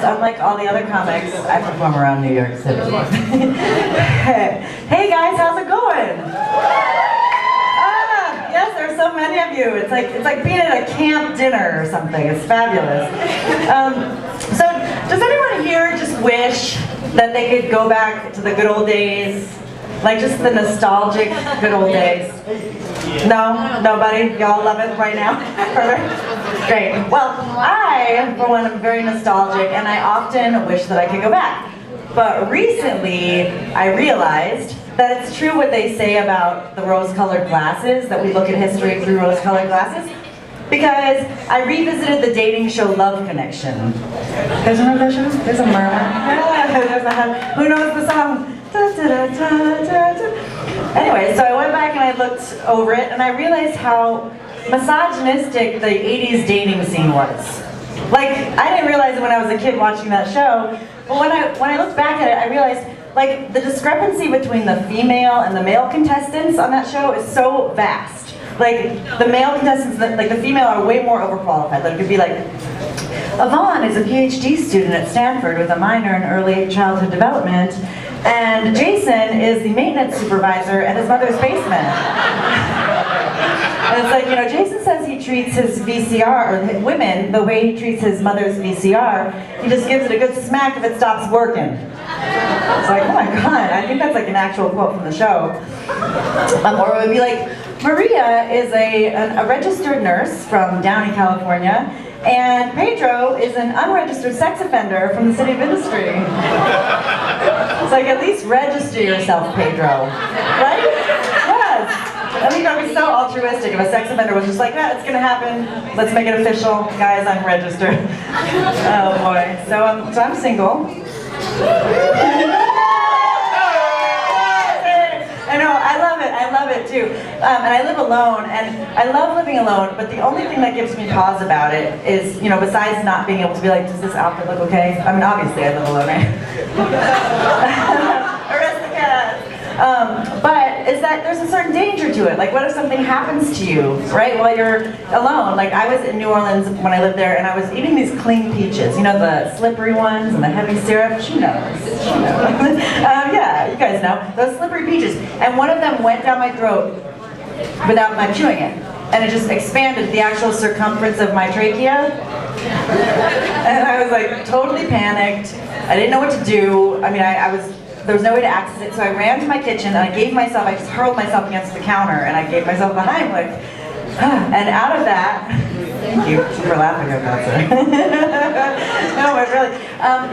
unlike all the other comics, I perform around New York City. Hey guys, how's it going? Yes, there's so many of you. It's like being at a camp dinner or something. It's fabulous. So, does anyone here just wish that they could go back to the good old days? Like just the nostalgic good old days? No? Nobody? Y'all love it right now? Perfect. Great. Well, I, for one, am very nostalgic, and I often wish that I could go back. But recently, I realized that it's true what they say about the rose-colored glasses, that we look at history through rose-colored glasses, because I revisited the dating show Love Connection. There's another show? There's a murmur. There's a hug. Who knows the song? Da, da, da, da, da, da. Anyway, so I went back and I looked over it, and I realized how misogynistic the 80s dating scene was. Like, I didn't realize it when I was a kid watching that show, but when I looked back at it, I realized, like, the discrepancy between the female and the male contestants on that show is so vast. Like, the male contestants, like the female are way more overqualified. Like, it could be like, Yvonne is a PhD student at Stanford with a minor in early childhood development, and Jason is the maintenance supervisor at his mother's basement. And it's like, you know, Jason says he treats his VCR, or women, the way he treats his mother's VCR. He just gives it a good smack if it stops working. It's like, oh my God, I think that's like an actual quote from the show. Or it would be like, Maria is a registered nurse from Downey, California, and Pedro is an unregistered sex offender from the city of Industry. It's like, at least register yourself, Pedro. Right? Yes. I think that would be so altruistic if a sex offender was just like, yeah, it's gonna happen. Let's make it official. Guys, I'm registered. Oh boy. So I'm single. I know, I love it too. And I live alone, and I love living alone, but the only thing that gives me pause about it is, you know, besides not being able to be like, does this outfit look okay? I mean, obviously I live alone, right? Arrest the cat. But is that there's a certain danger to it. Like, what if something happens to you, right, while you're alone? Like, I was in New Orleans when I lived there, and I was eating these cling peaches. You know, the slippery ones and the heavy syrup? She knows. Yeah, you guys know. Those slippery peaches. And one of them went down my throat without my chewing it. And it just expanded the actual circumference of my trachea. And I was like totally panicked. I didn't know what to do. I mean, there was no way to access it, so I ran to my kitchen and I just hurled myself against the counter and I gave myself a Heimlich. And out of that, thank you for laughing at that, sir. No, but really.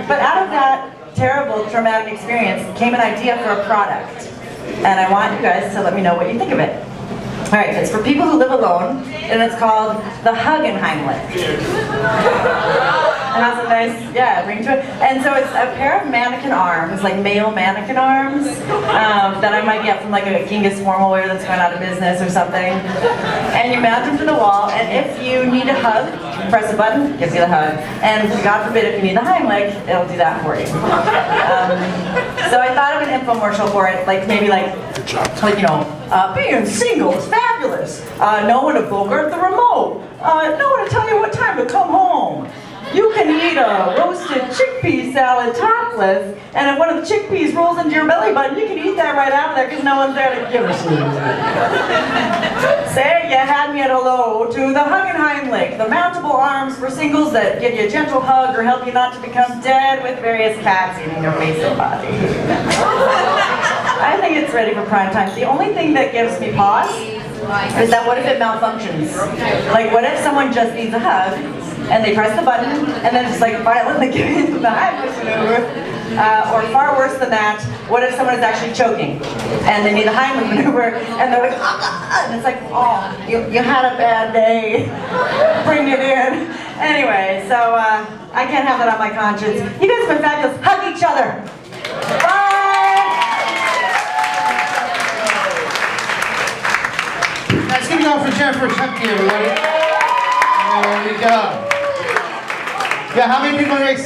But out of that terrible, traumatic experience came an idea for a product. And I want you guys to let me know what you think of it. All right, it's for people who live alone, and it's called the Heimlich. It has a nice, ring to it. And so it's a pair of mannequin arms, like male mannequin arms, that I might get from like a Genghis formal wear that's going out of business or something. And you mount them to the wall, and if you need a hug, you press a button, it gives you the hug. And God forbid, if you need the Heimlich, it'll do that for you. So I thought of an infomercial for it, like maybe like you know, being single is fabulous. No one to bogart the remote. No one to tell you what time to come home. You can eat a roasted chickpea salad topless, and if one of the chickpeas rolls into your belly button, you can eat that right out of there because no one's there to give it to you. Say you had me at hello to the Heimlich, the mountable arms for singles that give you a gentle hug or help you not to become dead with various cats eating your face and body. I think it's ready for prime time. The only thing that gives me pause is that what if it malfunctions? Like, what if someone just needs a hug, and they press the button, and then it's like violently giving the Heimlich maneuver? Or far worse than that, what if someone is actually choking, and they need the Heimlich maneuver, and they're like, and it's like, oh, you had a bad day, bring it in. Anyway, so I can't have that on my conscience. You guys have been fabulous. Hug each other. Bye! Let's give it up for Schemke, everybody. There we go. Yeah, how many people are excited?